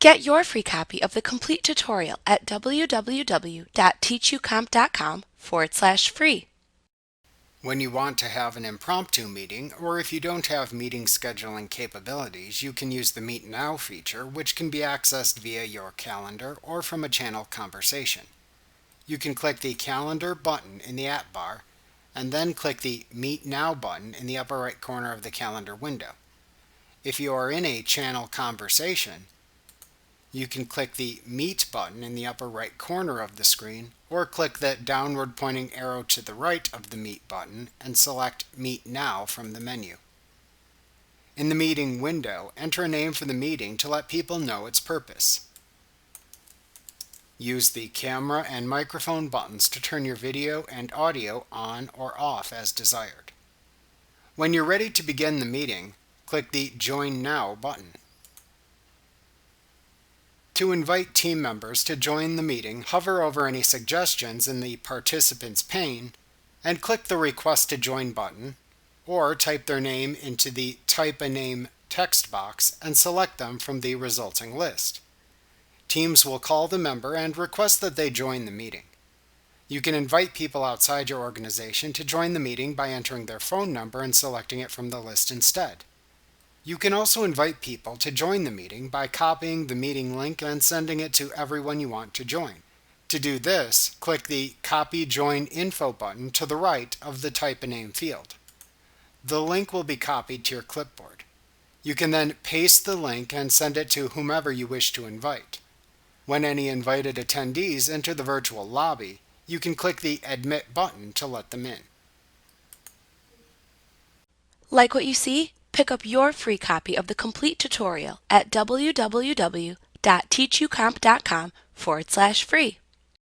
Get your free copy of the complete tutorial at www.teachucomp.com/free. When you want to have an impromptu meeting, or if you don't have meeting scheduling capabilities, you can use the Meet Now feature, which can be accessed via your calendar or from a channel conversation. You can click the Calendar button in the app bar, and then click the Meet Now button in the upper right corner of the calendar window. If you are in a channel conversation, you can click the Meet button in the upper right corner of the screen, or click the downward pointing arrow to the right of the Meet button and select Meet Now from the menu. In the meeting window, enter a name for the meeting to let people know its purpose. Use the camera and microphone buttons to turn your video and audio on or off as desired. When you're ready to begin the meeting, click the Join Now button. To invite team members to join the meeting, hover over any suggestions in the Participants pane and click the Request to Join button, or type their name into the Type a Name text box and select them from the resulting list. Teams will call the member and request that they join the meeting. You can invite people outside your organization to join the meeting by entering their phone number and selecting it from the list instead. You can also invite people to join the meeting by copying the meeting link and sending it to everyone you want to join. To do this, click the Copy Join Info button to the right of the Type a Name field. The link will be copied to your clipboard. You can then paste the link and send it to whomever you wish to invite. When any invited attendees enter the virtual lobby, you can click the Admit button to let them in. Like what you see? Pick up your free copy of the complete tutorial at www.teachucomp.com/free.